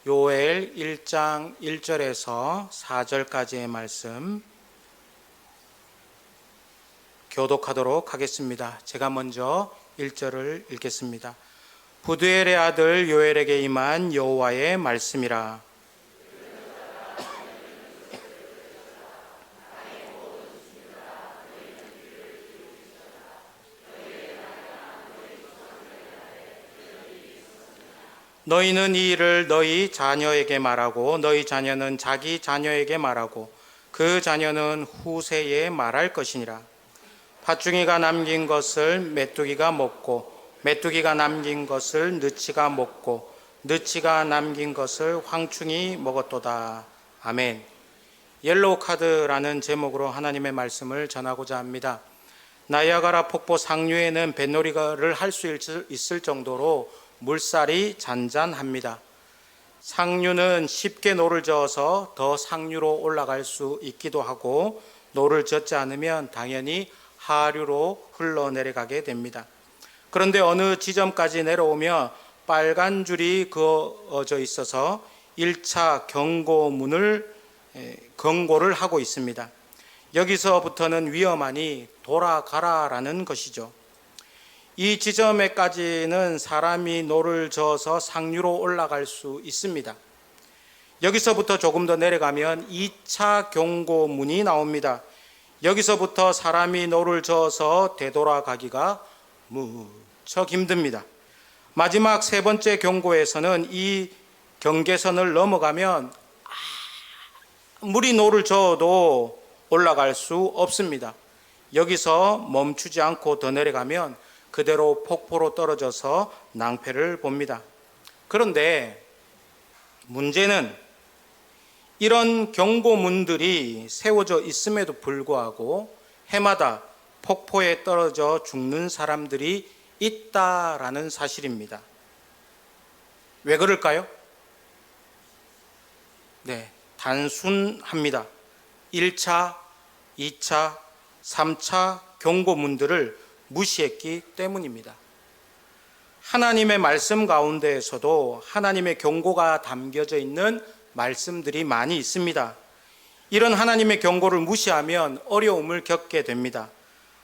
요엘 1장 1절에서 4절까지의 말씀 교독하도록 하겠습니다. 제가 먼저 1절을 읽겠습니다. 부두엘의 아들 요엘에게 임한 여호와의 말씀이라. 너희는 이 일을 너희 자녀에게 말하고 너희 자녀는 자기 자녀에게 말하고 그 자녀는 후세에 말할 것이니라. 팥중이가 남긴 것을 메뚜기가 먹고 메뚜기가 남긴 것을 느치가 먹고 느치가 남긴 것을 황충이 먹었도다. 아멘. 옐로우 카드라는 제목으로 하나님의 말씀을 전하고자 합니다. 나이아가라 폭포 상류에는 뱃놀이를 할 수 있을 정도로 물살이 잔잔합니다. 상류는 쉽게 노를 저어서 더 상류로 올라갈 수 있기도 하고 노를 젓지 않으면 당연히 하류로 흘러내려가게 됩니다. 그런데 어느 지점까지 내려오면 빨간 줄이 그어져 있어서 1차 경고를 하고 있습니다. 여기서부터는 위험하니 돌아가라라는 것이죠. 이 지점에까지는 사람이 노를 저어서 상류로 올라갈 수 있습니다. 여기서부터 조금 더 내려가면 2차 경고문이 나옵니다. 여기서부터 사람이 노를 저어서 되돌아가기가 무척 힘듭니다. 마지막 세 번째 경고에서는 이 경계선을 넘어가면 아무리 노를 저어도 올라갈 수 없습니다. 여기서 멈추지 않고 더 내려가면 그대로 폭포로 떨어져서 낭패를 봅니다. 그런데 문제는 이런 경고문들이 세워져 있음에도 불구하고 해마다 폭포에 떨어져 죽는 사람들이 있다라는 사실입니다. 왜 그럴까요? 단순합니다. 1차, 2차, 3차 경고문들을 무시했기 때문입니다. 하나님의 말씀 가운데에서도 하나님의 경고가 담겨져 있는 말씀들이 많이 있습니다. 이런 하나님의 경고를 무시하면 어려움을 겪게 됩니다.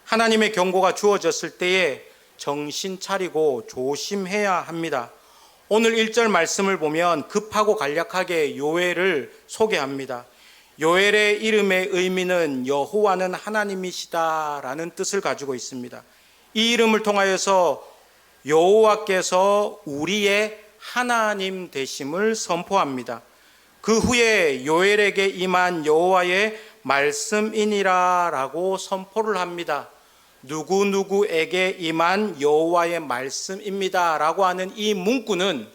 하나님의 경고가 주어졌을 때에 정신 차리고 조심해야 합니다. 오늘 1절 말씀을 보면 급하고 간략하게 요엘을 소개합니다. 요엘의 이름의 의미는 여호와는 하나님이시다라는 뜻을 가지고 있습니다. 이 이름을 통하여서 여호와께서 우리의 하나님 되심을 선포합니다. 그 후에 요엘에게 임한 여호와의 말씀이니라 라고 선포를 합니다. 누구누구에게 임한 여호와의 말씀입니다 라고 하는 이 문구는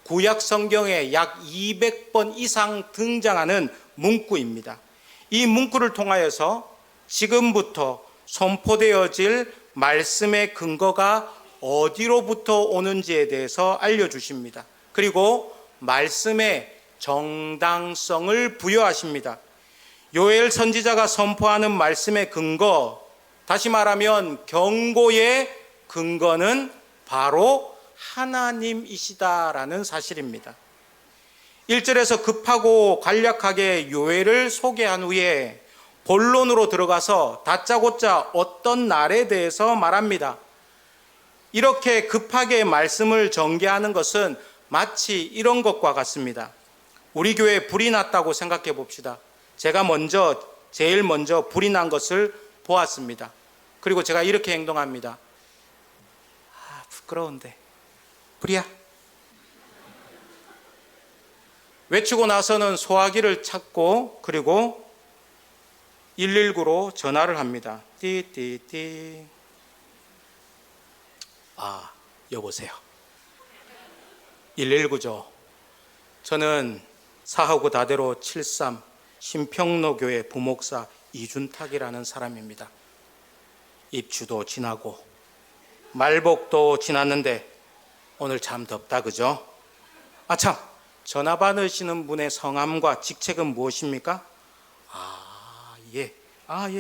구약 성경에 약 200번 이상 등장하는 문구입니다. 이 문구를 통하여서 지금부터 선포되어질 말씀의 근거가 어디로부터 오는지에 대해서 알려주십니다. 그리고 말씀의 정당성을 부여하십니다. 요엘 선지자가 선포하는 말씀의 근거, 다시 말하면 경고의 근거는 바로 하나님이시다라는 사실입니다. 1절에서 급하고 간략하게 요엘을 소개한 후에 본론으로 들어가서 다짜고짜 어떤 날에 대해서 말합니다. 이렇게 급하게 말씀을 전개하는 것은 마치 이런 것과 같습니다. 우리 교회에 불이 났다고 생각해 봅시다. 제가 제일 먼저 불이 난 것을 보았습니다. 그리고 제가 이렇게 행동합니다. 부끄러운데 불이야. 외치고 나서는 소화기를 찾고 그리고 119로 전화를 합니다. 띠띠띠. 여보세요. 119죠. 저는 사하구 다대로 73 신평로교회 부목사 이준탁이라는 사람입니다. 입추도 지나고 말복도 지났는데 오늘 참 덥다, 그죠? 참, 전화 받으시는 분의 성함과 직책은 무엇입니까? 예,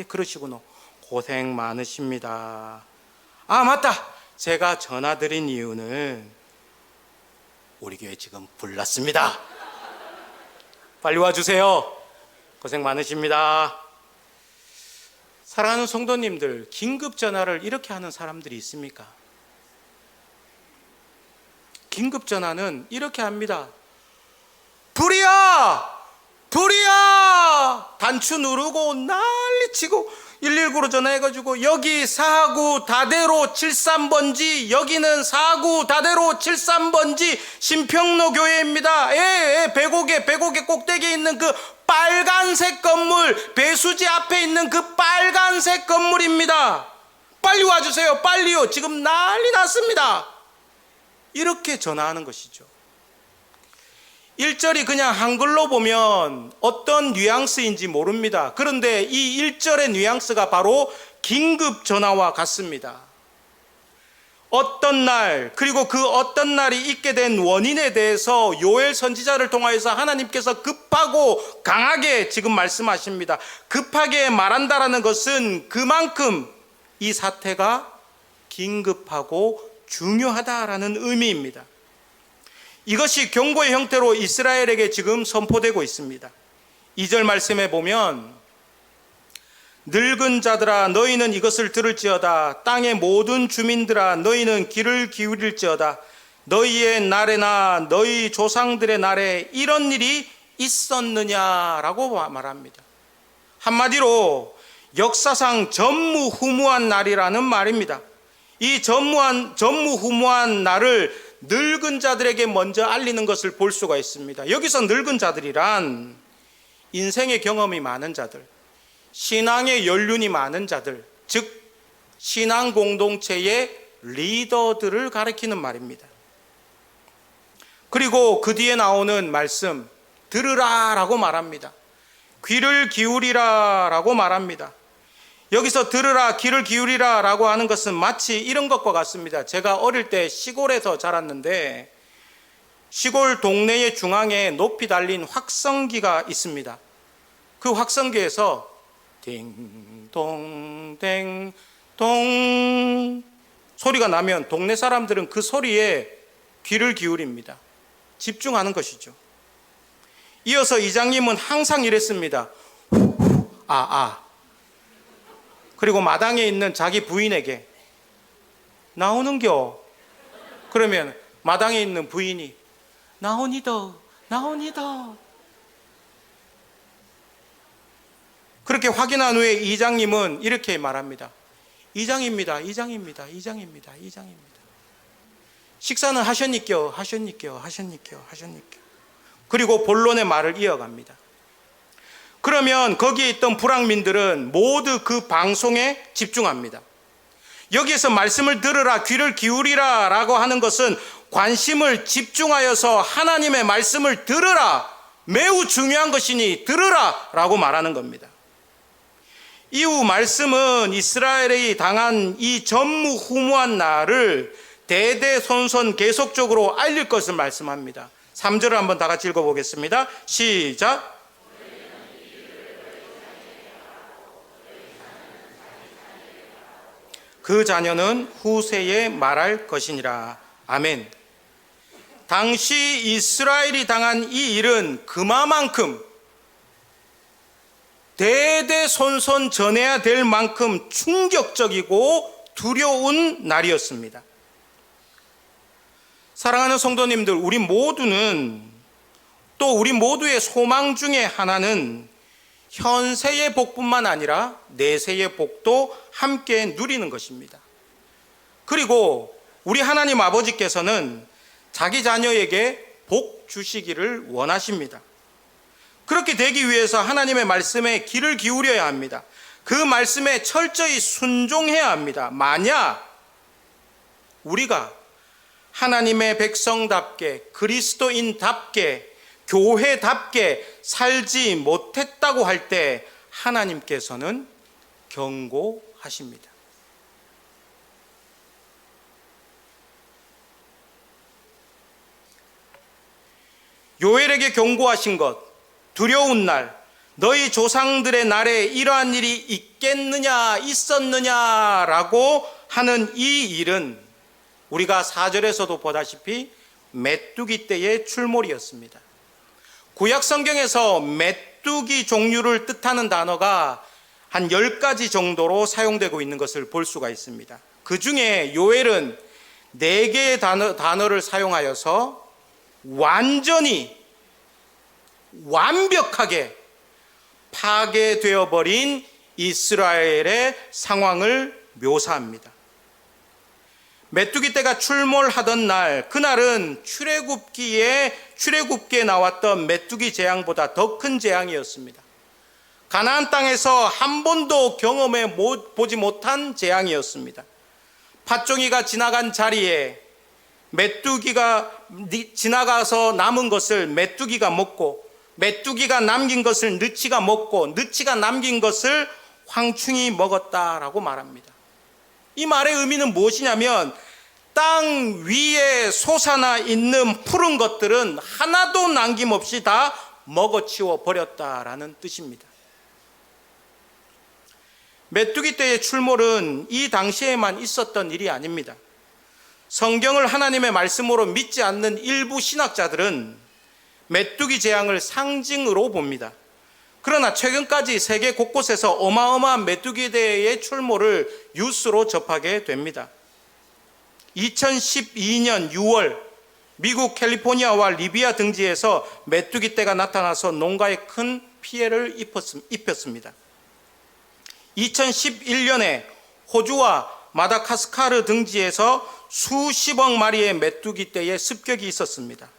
그러시구나. 고생 많으십니다. 맞다. 제가 전화드린 이유는 우리 교회 지금 불났습니다. 빨리 와주세요. 고생 많으십니다. 사랑하는 성도님들, 긴급 전화를 이렇게 하는 사람들이 있습니까? 긴급 전화는 이렇게 합니다. 불이야! 불이야! 단추 누르고 난리치고 119로 전화해가지고 여기 4구 다대로 73번지, 여기는 4구 다대로 73번지 신평로 교회입니다. 예, 배곡의 꼭대기에 있는 그 빨간색 건물, 배수지 앞에 있는 그 빨간색 건물입니다. 빨리 와주세요. 빨리요. 지금 난리 났습니다. 이렇게 전화하는 것이죠. 1절이 그냥 한글로 보면 어떤 뉘앙스인지 모릅니다. 그런데 이 1절의 뉘앙스가 바로 긴급 전화와 같습니다. 어떤 날, 그리고 그 어떤 날이 있게 된 원인에 대해서 요엘 선지자를 통하여서 하나님께서 급하고 강하게 지금 말씀하십니다. 급하게 말한다라는 것은 그만큼 이 사태가 긴급하고 중요하다라는 의미입니다. 이것이 경고의 형태로 이스라엘에게 지금 선포되고 있습니다. 2절 말씀에 보면 늙은 자들아 너희는 이것을 들을지어다. 땅의 모든 주민들아 너희는 귀를 기울일지어다. 너희의 날에나 너희 조상들의 날에 이런 일이 있었느냐라고 말합니다. 한마디로 역사상 전무후무한 날이라는 말입니다. 이 전무후무한 날을 늙은 자들에게 먼저 알리는 것을 볼 수가 있습니다. 여기서 늙은 자들이란 인생의 경험이 많은 자들, 신앙의 연륜이 많은 자들, 즉 신앙 공동체의 리더들을 가리키는 말입니다. 그리고 그 뒤에 나오는 말씀, 들으라 라고 말합니다. 귀를 기울이라 라고 말합니다. 여기서 들으라, 귀를 기울이라 라고 하는 것은 마치 이런 것과 같습니다. 제가 어릴 때 시골에서 자랐는데 시골 동네의 중앙에 높이 달린 확성기가 있습니다. 그 확성기에서 딩동 땡동 소리가 나면 동네 사람들은 그 소리에 귀를 기울입니다. 집중하는 것이죠. 이어서 이장님은 항상 이랬습니다. 그리고 마당에 있는 자기 부인에게 나오는겨? 그러면 마당에 있는 부인이 나오니다. 그렇게 확인한 후에 이장님은 이렇게 말합니다. 이장입니다. 식사는 하셨니껴? 그리고 본론의 말을 이어갑니다. 그러면 거기에 있던 불황민들은 모두 그 방송에 집중합니다. 여기에서 말씀을 들으라, 귀를 기울이라 라고 하는 것은 관심을 집중하여서 하나님의 말씀을 들으라, 매우 중요한 것이니 들으라 라고 말하는 겁니다. 이후 말씀은 이스라엘이 당한 이 전무후무한 날을 대대손손 계속적으로 알릴 것을 말씀합니다. 3절을 한번 다 같이 읽어보겠습니다. 시작. 그 자녀는 후세에 말할 것이니라. 아멘. 당시 이스라엘이 당한 이 일은 그만큼 대대손손 전해야 될 만큼 충격적이고 두려운 날이었습니다. 사랑하는 성도님들, 우리 모두는 또 우리 모두의 소망 중에 하나는 현세의 복뿐만 아니라 내세의 복도 함께 누리는 것입니다. 그리고 우리 하나님 아버지께서는 자기 자녀에게 복 주시기를 원하십니다. 그렇게 되기 위해서 하나님의 말씀에 귀를 기울여야 합니다. 그 말씀에 철저히 순종해야 합니다. 만약 우리가 하나님의 백성답게, 그리스도인답게, 교회답게 살지 못했다고 할 때 하나님께서는 경고하십니다. 요엘에게 경고하신 것, 두려운 날, 너희 조상들의 날에 이러한 일이 있겠느냐, 있었느냐라고 하는 이 일은 우리가 4절에서도 보다시피 메뚜기 떼의 출몰이었습니다. 구약 성경에서 메뚜기 종류를 뜻하는 단어가 한 10가지 정도로 사용되고 있는 것을 볼 수가 있습니다. 그 중에 요엘은 4개의 단어를 사용하여서 완전히 완벽하게 파괴되어 버린 이스라엘의 상황을 묘사합니다. 메뚜기 떼가 출몰하던 날, 그날은 출애굽기에 나왔던 메뚜기 재앙보다 더 큰 재앙이었습니다. 가나안 땅에서 한 번도 경험해 보지 못한 재앙이었습니다. 팥종이가 지나간 자리에 메뚜기가 지나가서 남은 것을 메뚜기가 먹고, 메뚜기가 남긴 것을 느치가 먹고, 느치가 남긴 것을 황충이 먹었다라고 말합니다. 이 말의 의미는 무엇이냐면 땅 위에 솟아나 있는 푸른 것들은 하나도 남김없이 다 먹어치워 버렸다라는 뜻입니다. 메뚜기 떼의 출몰은 이 당시에만 있었던 일이 아닙니다. 성경을 하나님의 말씀으로 믿지 않는 일부 신학자들은 메뚜기 재앙을 상징으로 봅니다. 그러나 최근까지 세계 곳곳에서 어마어마한 메뚜기 떼의 출몰을 뉴스로 접하게 됩니다. 2012년 6월 미국 캘리포니아와 리비아 등지에서 메뚜기 떼가 나타나서 농가에 큰 피해를 입혔습니다. 2011년에 호주와 마다가스카르 등지에서 수십억 마리의 메뚜기 떼의 습격이 있었습니다.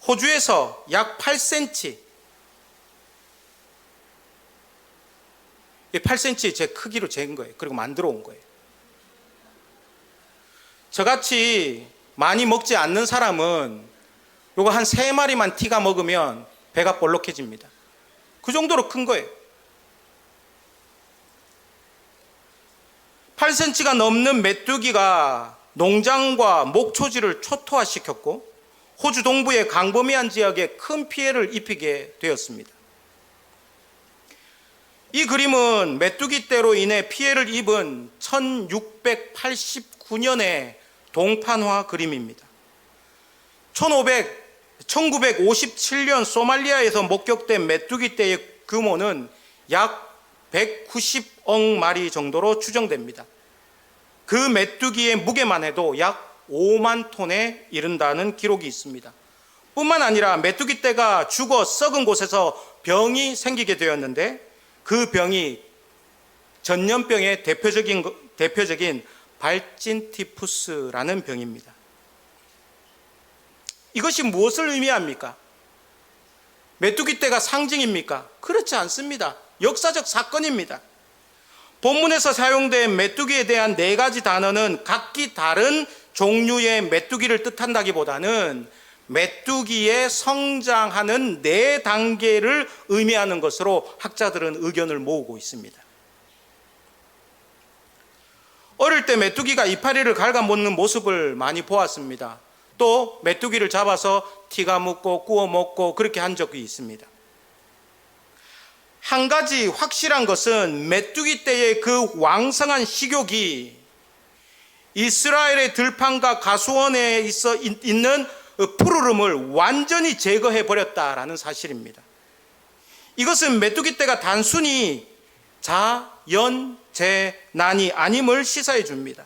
호주에서 약 8cm, 8cm 제 크기로 재은 거예요. 그리고 만들어 온 거예요. 저같이 많이 먹지 않는 사람은 요거 한 3마리만 티가 먹으면 배가 볼록해집니다. 그 정도로 큰 거예요. 8cm가 넘는 메뚜기가 농장과 목초지를 초토화시켰고 호주 동부의 광범위한 지역에 큰 피해를 입히게 되었습니다. 이 그림은 메뚜기 떼로 인해 피해를 입은 1689년의 동판화 그림입니다. 1957년 소말리아에서 목격된 메뚜기 떼의 규모는 약 190억 마리 정도로 추정됩니다. 그 메뚜기의 무게만 해도 약 5만 톤에 이른다는 기록이 있습니다. 뿐만 아니라 메뚜기 떼가 죽어 썩은 곳에서 병이 생기게 되었는데 그 병이 전염병의 대표적인 발진티푸스라는 병입니다. 이것이 무엇을 의미합니까? 메뚜기 떼가 상징입니까? 그렇지 않습니다. 역사적 사건입니다. 본문에서 사용된 메뚜기에 대한 4가지 단어는 각기 다른 종류의 메뚜기를 뜻한다기보다는 메뚜기의 성장하는 4단계를 의미하는 것으로 학자들은 의견을 모으고 있습니다. 어릴 때 메뚜기가 이파리를 갉아먹는 모습을 많이 보았습니다. 또 메뚜기를 잡아서 티가 묻고 구워 먹고 그렇게 한 적이 있습니다. 한 가지 확실한 것은 메뚜기 떼의 그 왕성한 식욕이 이스라엘의 들판과 가수원에 있는 푸르름을 완전히 제거해 버렸다라는 사실입니다. 이것은 메뚜기 떼가 단순히 자연재난이 아님을 시사해 줍니다.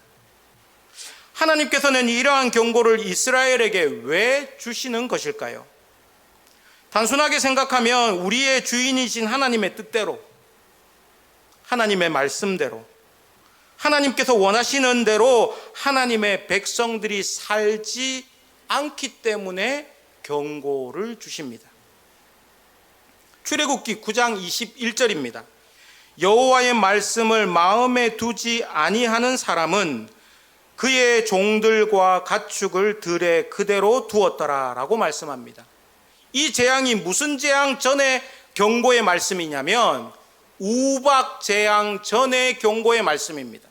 하나님께서는 이러한 경고를 이스라엘에게 왜 주시는 것일까요? 단순하게 생각하면 우리의 주인이신 하나님의 뜻대로, 하나님의 말씀대로, 하나님께서 원하시는 대로 하나님의 백성들이 살지 않기 때문에 경고를 주십니다. 출애굽기 9장 21절입니다. 여호와의 말씀을 마음에 두지 아니하는 사람은 그의 종들과 가축을 들에 그대로 두었더라 라고 말씀합니다. 이 재앙이 무슨 재앙 전에 경고의 말씀이냐면 우박 재앙 전의 경고의 말씀입니다.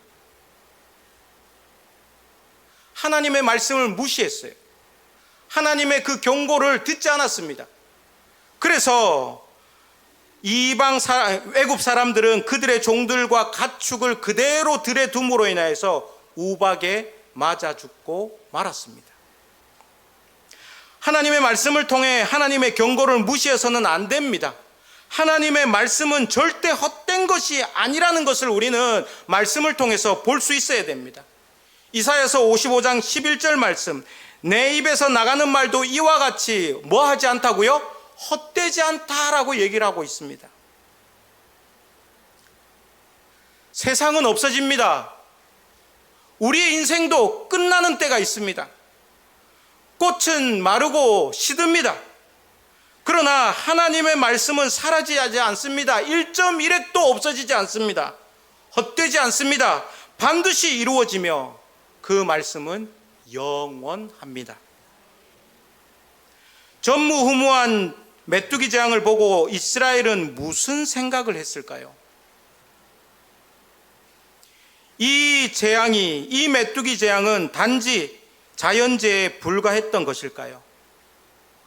하나님의 말씀을 무시했어요. 하나님의 그 경고를 듣지 않았습니다. 그래서 애굽 사람들은 그들의 종들과 가축을 그대로 들에 둠으로 인하여서 우박에 맞아 죽고 말았습니다. 하나님의 말씀을 통해 하나님의 경고를 무시해서는 안 됩니다. 하나님의 말씀은 절대 헛된 것이 아니라는 것을 우리는 말씀을 통해서 볼 수 있어야 됩니다. 이사야서 55장 11절 말씀, 내 입에서 나가는 말도 이와 같이 뭐 하지 않다고요? 헛되지 않다라고 얘기를 하고 있습니다. 세상은 없어집니다. 우리의 인생도 끝나는 때가 있습니다. 꽃은 마르고 시듭니다. 그러나 하나님의 말씀은 사라지지 않습니다. 1.1핵도 없어지지 않습니다. 헛되지 않습니다. 반드시 이루어지며 그 말씀은 영원합니다. 전무후무한 메뚜기 재앙을 보고 이스라엘은 무슨 생각을 했을까요? 이 메뚜기 재앙은 단지 자연재해에 불과했던 것일까요?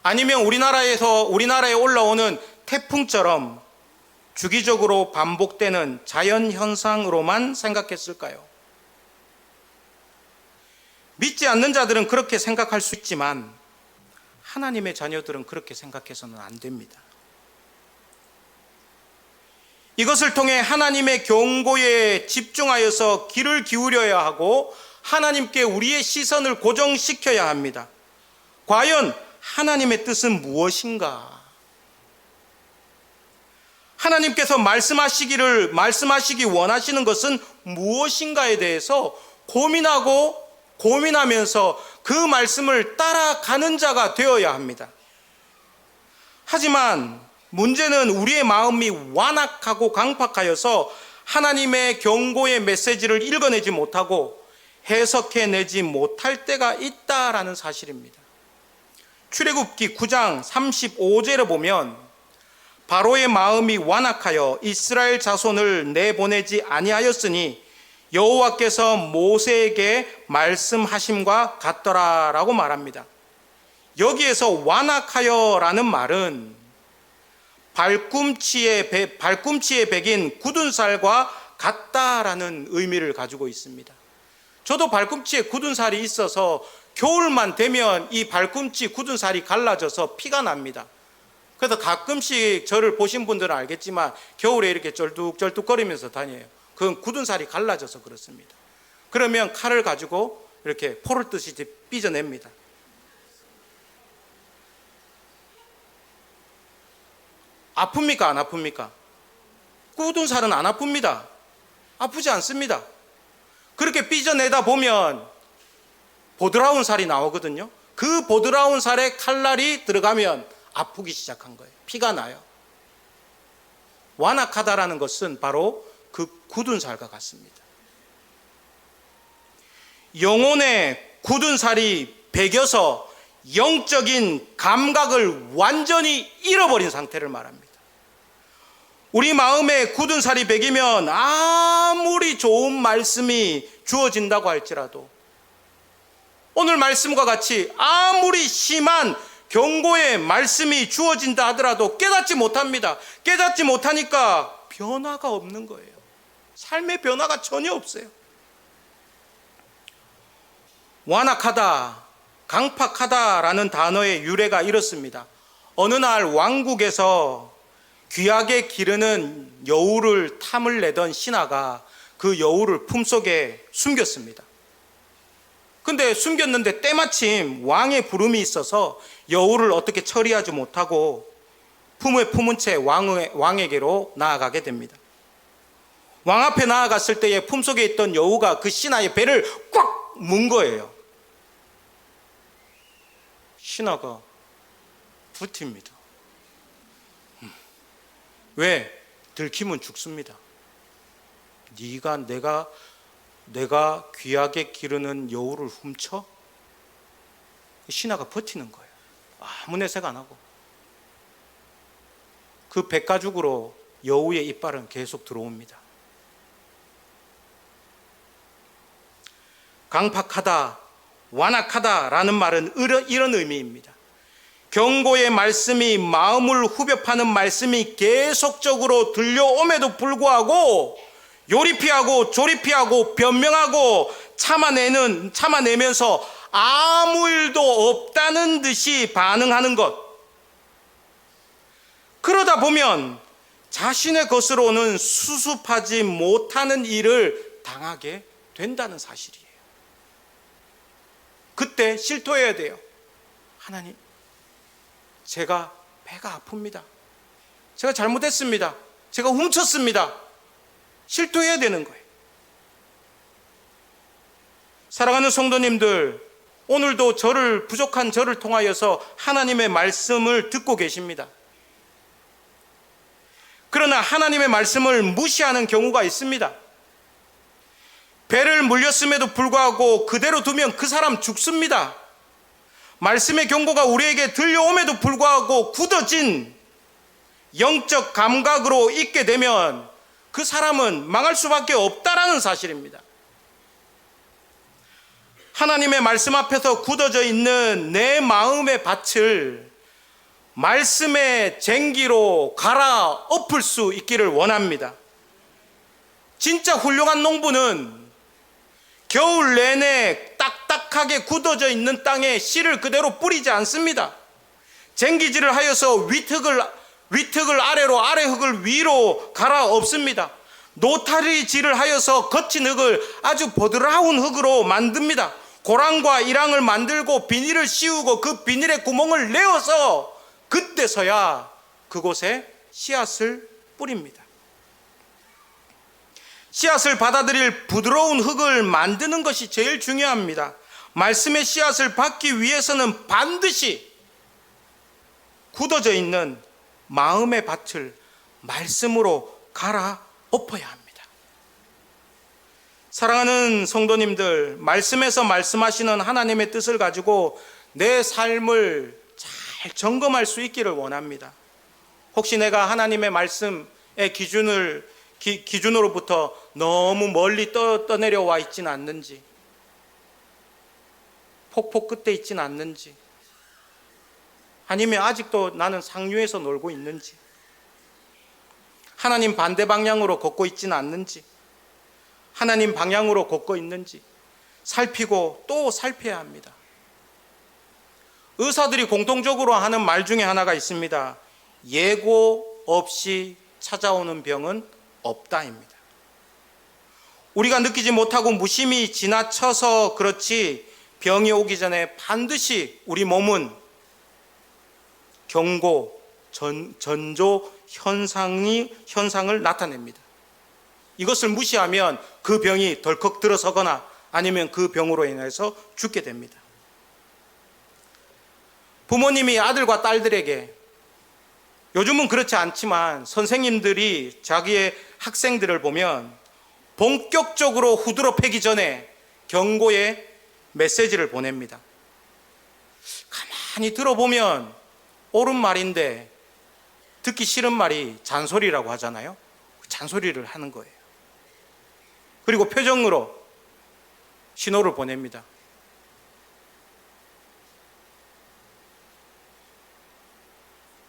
아니면 우리나라에 올라오는 태풍처럼 주기적으로 반복되는 자연현상으로만 생각했을까요? 믿지 않는 자들은 그렇게 생각할 수 있지만 하나님의 자녀들은 그렇게 생각해서는 안 됩니다. 이것을 통해 하나님의 경고에 집중하여서 귀를 기울여야 하고 하나님께 우리의 시선을 고정시켜야 합니다. 과연 하나님의 뜻은 무엇인가? 하나님께서 말씀하시기 원하시는 것은 무엇인가에 대해서 고민하면서 그 말씀을 따라가는 자가 되어야 합니다. 하지만 문제는 우리의 마음이 완악하고 강팍하여서 하나님의 경고의 메시지를 읽어내지 못하고 해석해내지 못할 때가 있다라는 사실입니다. 출애굽기 9장 35절에 보면 바로의 마음이 완악하여 이스라엘 자손을 내보내지 아니하였으니 여호와께서 모세에게 말씀하심과 같더라라고 말합니다. 여기에서 완악하여라는 말은 발꿈치에 베긴 굳은 살과 같다라는 의미를 가지고 있습니다. 저도 발꿈치에 굳은 살이 있어서 겨울만 되면 이 발꿈치 굳은 살이 갈라져서 피가 납니다. 그래서 가끔씩 저를 보신 분들은 알겠지만 겨울에 이렇게 쩔뚝쩔뚝거리면서 다녀요. 그건 굳은 살이 갈라져서 그렇습니다. 그러면 칼을 가지고 이렇게 포를 뜨시듯이 삐져냅니다. 아픕니까? 안 아픕니까? 굳은 살은 안 아픕니다. 아프지 않습니다. 그렇게 삐져내다 보면 보드라운 살이 나오거든요. 그 보드라운 살에 칼날이 들어가면 아프기 시작한 거예요. 피가 나요. 완악하다라는 것은 바로 그 굳은 살과 같습니다. 영혼의 굳은 살이 배겨서 영적인 감각을 완전히 잃어버린 상태를 말합니다. 우리 마음에 굳은 살이 배기면 아무리 좋은 말씀이 주어진다고 할지라도 오늘 말씀과 같이 아무리 심한 경고의 말씀이 주어진다 하더라도 깨닫지 못합니다. 깨닫지 못하니까 변화가 없는 거예요. 삶의 변화가 전혀 없어요. 완악하다, 강팍하다라는 단어의 유래가 이렇습니다. 어느 날 왕국에서 귀하게 기르는 여우를 탐을 내던 신하가 그 여우를 품속에 숨겼습니다. 근데 숨겼는데 때마침 왕의 부름이 있어서 여우를 어떻게 처리하지 못하고 품에 품은 채 왕에게로 나아가게 됩니다. 왕 앞에 나아갔을 때에 품속에 있던 여우가 그 신하의 배를 꽉 문 거예요. 신하가 버팁니다. 왜? 들키면 죽습니다. 내가 귀하게 기르는 여우를 훔쳐? 신하가 버티는 거예요. 아무 내색 안 하고. 그 백가죽으로 여우의 이빨은 계속 들어옵니다. 강팍하다, 완악하다라는 말은 이런 의미입니다. 경고의 말씀이 마음을 후벼 파는 말씀이 계속적으로 들려옴에도 불구하고 요리피하고 조리피하고 변명하고 참아내면서 아무 일도 없다는 듯이 반응하는 것. 그러다 보면 자신의 것으로는 수습하지 못하는 일을 당하게 된다는 사실이에요. 그때 실토해야 돼요. 하나님, 제가 배가 아픕니다. 제가 잘못했습니다. 제가 훔쳤습니다. 실토해야 되는 거예요. 사랑하는 성도님들, 오늘도 부족한 저를 통하여서 하나님의 말씀을 듣고 계십니다. 그러나 하나님의 말씀을 무시하는 경우가 있습니다. 배를 물렸음에도 불구하고 그대로 두면 그 사람 죽습니다. 말씀의 경고가 우리에게 들려옴에도 불구하고 굳어진 영적 감각으로 있게 되면 그 사람은 망할 수밖에 없다라는 사실입니다. 하나님의 말씀 앞에서 굳어져 있는 내 마음의 밭을 말씀의 쟁기로 갈아엎을 수 있기를 원합니다. 진짜 훌륭한 농부는 겨울 내내 딱딱하게 굳어져 있는 땅에 씨를 그대로 뿌리지 않습니다. 쟁기질을 하여서 윗흙을 아래로, 아래 흙을 위로 갈아엎습니다. 노타리질을 하여서 거친 흙을 아주 보드라운 흙으로 만듭니다. 고랑과 이랑을 만들고 비닐을 씌우고 그 비닐에 구멍을 내어서 그때서야 그곳에 씨앗을 뿌립니다. 씨앗을 받아들일 부드러운 흙을 만드는 것이 제일 중요합니다. 말씀의 씨앗을 받기 위해서는 반드시 굳어져 있는 마음의 밭을 말씀으로 갈아엎어야 합니다. 사랑하는 성도님들, 말씀에서 말씀하시는 하나님의 뜻을 가지고 내 삶을 잘 점검할 수 있기를 원합니다. 혹시 내가 하나님의 말씀의 기준으로부터 너무 멀리 떠내려와 있지는 않는지, 폭포 끝에 있지는 않는지, 아니면 아직도 나는 상류에서 놀고 있는지, 하나님 반대 방향으로 걷고 있지는 않는지, 하나님 방향으로 걷고 있는지 살피고 또 살펴야 합니다. 의사들이 공통적으로 하는 말 중에 하나가 있습니다. 예고 없이 찾아오는 병은 없다입니다. 우리가 느끼지 못하고 무심히 지나쳐서 그렇지 병이 오기 전에 반드시 우리 몸은 경고, 전조 현상을 나타냅니다. 이것을 무시하면 그 병이 덜컥 들어서거나 아니면 그 병으로 인해서 죽게 됩니다. 부모님이 아들과 딸들에게, 요즘은 그렇지 않지만 선생님들이 자기의 학생들을 보면 본격적으로 후드러 패기 전에 경고의 메시지를 보냅니다. 가만히 들어보면 옳은 말인데 듣기 싫은 말이 잔소리라고 하잖아요. 잔소리를 하는 거예요. 그리고 표정으로 신호를 보냅니다.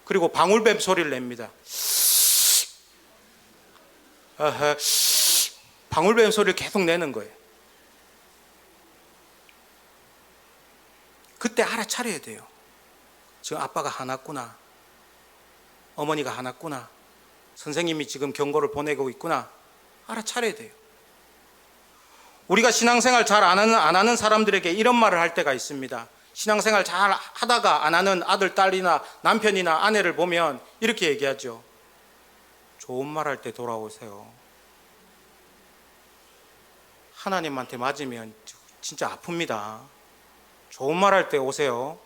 그리고 방울뱀 소리를 냅니다. 방울뱀 소리를 계속 내는 거예요. 그때 알아차려야 돼요. 지금 아빠가 화났구나, 어머니가 화났구나, 선생님이 지금 경고를 보내고 있구나, 알아차려야 돼요. 우리가 신앙생활 잘 안 하는 사람들에게 이런 말을 할 때가 있습니다. 신앙생활 잘 하다가 안 하는 아들, 딸이나 남편이나 아내를 보면 이렇게 얘기하죠. 좋은 말 할 때 돌아오세요. 하나님한테 맞으면 진짜 아픕니다. 좋은 말 할 때 오세요.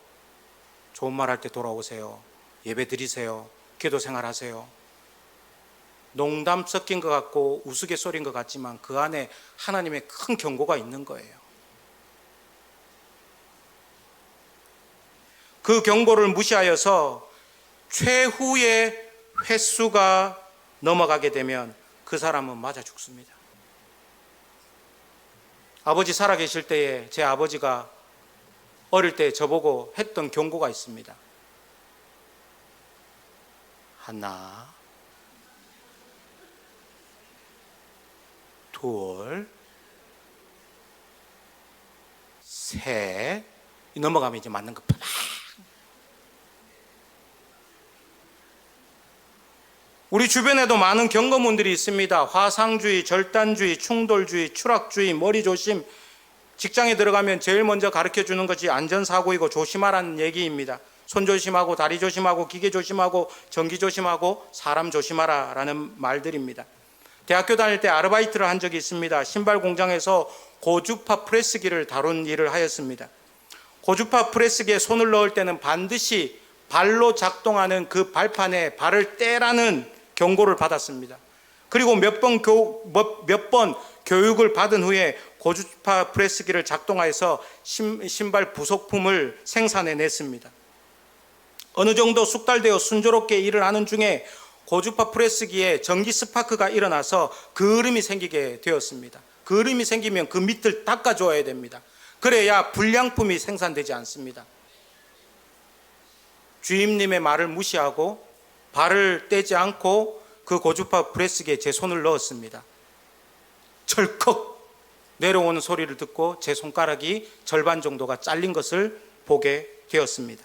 좋은 말 할 때 돌아오세요. 예배 드리세요. 기도 생활하세요. 농담 섞인 것 같고 우스갯소리인 것 같지만 그 안에 하나님의 큰 경고가 있는 거예요. 그 경고를 무시하여서 최후의 횟수가 넘어가게 되면 그 사람은 맞아 죽습니다. 아버지 살아계실 때에 제 아버지가 어릴 때 저보고 했던 경고가 있습니다. 하나, 둘, 새 넘어가면 이제 맞는 거 팍. 우리 주변에도 많은 경고문들이 있습니다. 화상주의, 절단주의, 충돌주의, 추락주의, 머리 조심. 직장에 들어가면 제일 먼저 가르쳐 주는 것이 안전사고이고 조심하라는 얘기입니다. 손 조심하고 다리 조심하고 기계 조심하고 전기 조심하고 사람 조심하라 라는 말들입니다. 대학교 다닐 때 아르바이트를 한 적이 있습니다. 신발 공장에서 고주파 프레스기를 다룬 일을 하였습니다. 고주파 프레스기에 손을 넣을 때는 반드시 발로 작동하는 그 발판에 발을 떼라는 경고를 받았습니다. 그리고 몇 번 교육을 받은 후에 고주파 프레스기를 작동하여서 신발 부속품을 생산해냈습니다. 어느 정도 숙달되어 순조롭게 일을 하는 중에 고주파 프레스기에 전기 스파크가 일어나서 그을음이 생기게 되었습니다. 그을음이 생기면 그 밑을 닦아줘야 됩니다. 그래야 불량품이 생산되지 않습니다. 주임님의 말을 무시하고 발을 떼지 않고 그 고주파 프레스기에 제 손을 넣었습니다. 철컥 내려오는 소리를 듣고 제 손가락이 절반 정도가 잘린 것을 보게 되었습니다.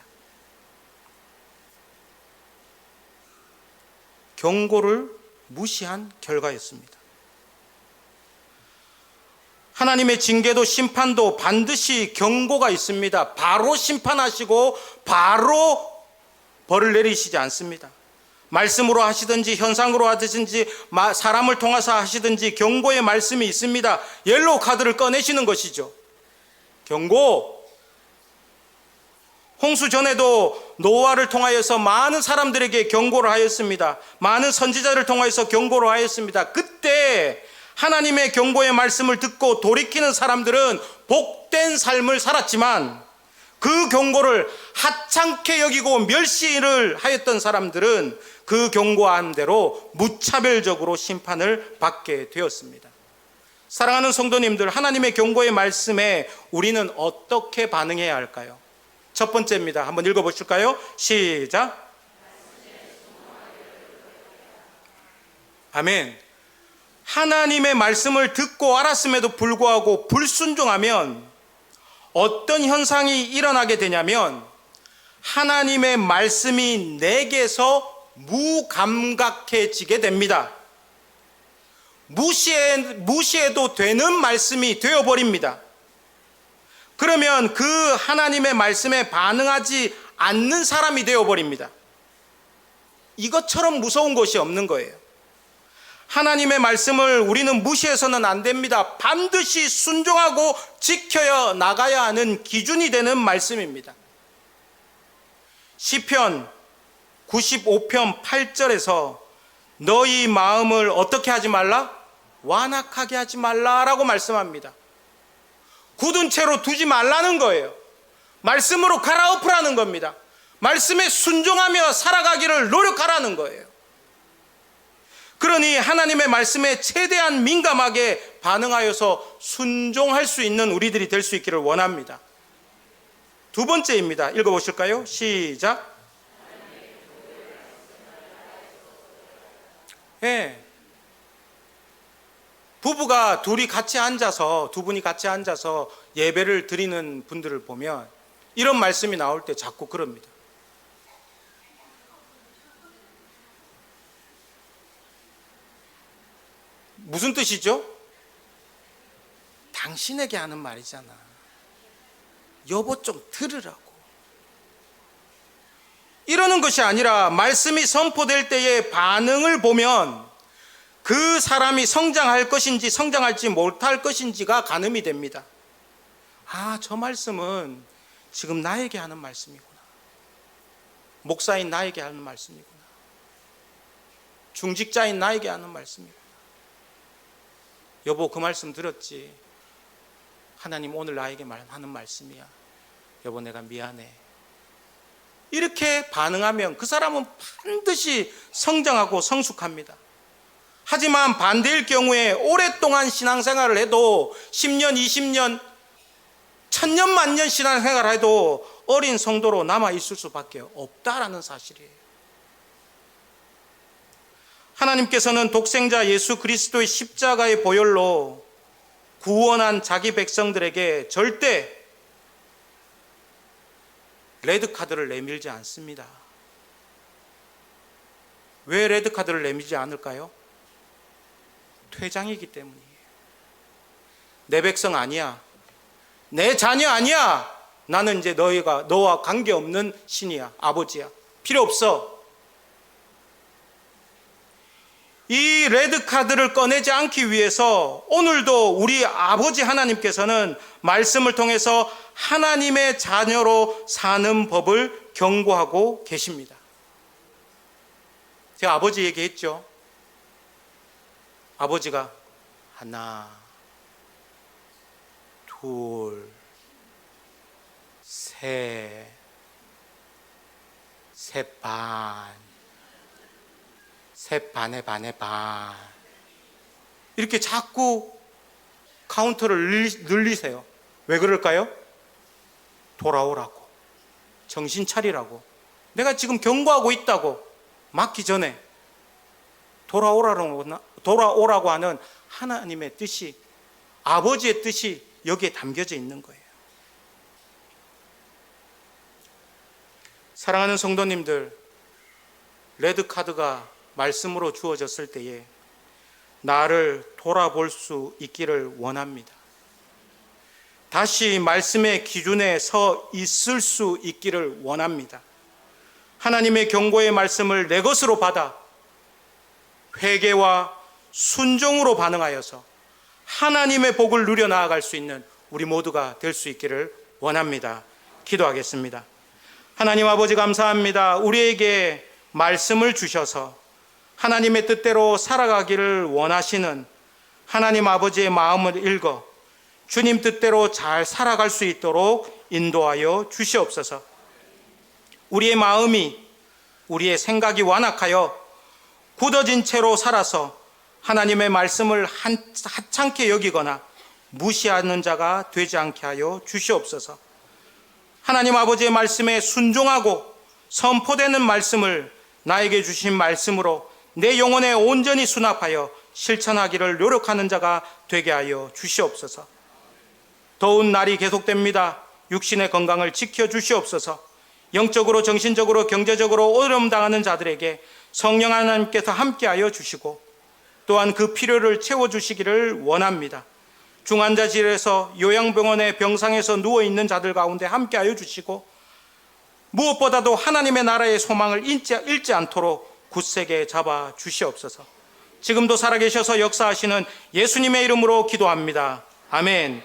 경고를 무시한 결과였습니다. 하나님의 징계도 심판도 반드시 경고가 있습니다. 바로 심판하시고 바로 벌을 내리시지 않습니다. 말씀으로 하시든지 현상으로 하시든지 사람을 통해서 하시든지 경고의 말씀이 있습니다. 옐로우 카드를 꺼내시는 것이죠. 경고. 홍수 전에도 노아를 통하여서 많은 사람들에게 경고를 하였습니다. 많은 선지자를 통하여서 경고를 하였습니다. 그때 하나님의 경고의 말씀을 듣고 돌이키는 사람들은 복된 삶을 살았지만 그 경고를 하찮게 여기고 멸시를 하였던 사람들은 그 경고한 대로 무차별적으로 심판을 받게 되었습니다. 사랑하는 성도님들, 하나님의 경고의 말씀에 우리는 어떻게 반응해야 할까요? 첫 번째입니다. 한번 읽어보실까요? 시작. 아멘. 하나님의 말씀을 듣고 알았음에도 불구하고 불순종하면 어떤 현상이 일어나게 되냐면 하나님의 말씀이 내게서 무감각해지게 됩니다. 무시해도 되는 말씀이 되어버립니다. 그러면 그 하나님의 말씀에 반응하지 않는 사람이 되어버립니다. 이것처럼 무서운 것이 없는 거예요. 하나님의 말씀을 우리는 무시해서는 안 됩니다. 반드시 순종하고 지켜야 나가야 하는 기준이 되는 말씀입니다. 시편 95편 8절에서 너희 마음을 어떻게 하지 말라? 완악하게 하지 말라라고 말씀합니다. 굳은 채로 두지 말라는 거예요. 말씀으로 갈아엎으라는 겁니다. 말씀에 순종하며 살아가기를 노력하라는 거예요. 그러니 하나님의 말씀에 최대한 민감하게 반응하여서 순종할 수 있는 우리들이 될 수 있기를 원합니다. 두 번째입니다. 읽어보실까요? 시작. 네. 부부가 두 분이 같이 앉아서 예배를 드리는 분들을 보면 이런 말씀이 나올 때 자꾸 그럽니다. 무슨 뜻이죠? 당신에게 하는 말이잖아. 여보 좀 들으라고. 이러는 것이 아니라 말씀이 선포될 때의 반응을 보면 그 사람이 성장할 것인지 성장할지 못할 것인지가 가늠이 됩니다. 아, 저 말씀은 지금 나에게 하는 말씀이구나. 목사인 나에게 하는 말씀이구나. 중직자인 나에게 하는 말씀이구나. 여보, 그 말씀 들었지? 하나님 오늘 나에게 하는 말씀이야. 여보, 내가 미안해. 이렇게 반응하면 그 사람은 반드시 성장하고 성숙합니다. 하지만 반대일 경우에 오랫동안 신앙생활을 해도 10년, 20년, 1000년, 만년 신앙생활을 해도 어린 성도로 남아있을 수밖에 없다라는 사실이에요. 하나님께서는 독생자 예수 그리스도의 십자가의 보혈로 구원한 자기 백성들에게 절대 레드카드를 내밀지 않습니다. 왜 레드카드를 내밀지 않을까요? 퇴장이기 때문이에요. 내 백성 아니야. 내 자녀 아니야. 나는 이제 너와 관계없는 신이야. 아버지야. 필요 없어. 이 레드카드를 꺼내지 않기 위해서 오늘도 우리 아버지 하나님께서는 말씀을 통해서 하나님의 자녀로 사는 법을 경고하고 계십니다. 제가 아버지 얘기했죠. 아버지가 하나, 둘, 셋 반, 셋 반에 반. 이렇게 자꾸 카운터를 늘리세요. 왜 그럴까요? 돌아오라고. 정신 차리라고. 내가 지금 경고하고 있다고. 맞기 전에 돌아오라고 하는 하나님의 뜻이, 아버지의 뜻이 여기에 담겨져 있는 거예요. 사랑하는 성도님들, 레드카드가 말씀으로 주어졌을 때에 나를 돌아볼 수 있기를 원합니다. 다시 말씀의 기준에 서 있을 수 있기를 원합니다. 하나님의 경고의 말씀을 내 것으로 받아 회개와 순종으로 반응하여서 하나님의 복을 누려 나아갈 수 있는 우리 모두가 될 수 있기를 원합니다. 기도하겠습니다. 하나님 아버지 감사합니다. 우리에게 말씀을 주셔서 하나님의 뜻대로 살아가기를 원하시는 하나님 아버지의 마음을 읽어 주님 뜻대로 잘 살아갈 수 있도록 인도하여 주시옵소서. 우리의 마음이, 우리의 생각이 완악하여 굳어진 채로 살아서 하나님의 말씀을 하찮게 여기거나 무시하는 자가 되지 않게 하여 주시옵소서. 하나님 아버지의 말씀에 순종하고 선포되는 말씀을 나에게 주신 말씀으로 내 영혼에 온전히 수납하여 실천하기를 노력하는 자가 되게 하여 주시옵소서. 더운 날이 계속됩니다. 육신의 건강을 지켜 주시옵소서. 영적으로, 정신적으로, 경제적으로 어려움 당하는 자들에게 성령 하나님께서 함께하여 주시고 또한 그 필요를 채워주시기를 원합니다. 중환자실에서 요양병원의 병상에서 누워있는 자들 가운데 함께하여 주시고 무엇보다도 하나님의 나라의 소망을 잃지 않도록 굳세게 잡아 주시옵소서. 지금도 살아계셔서 역사하시는 예수님의 이름으로 기도합니다. 아멘.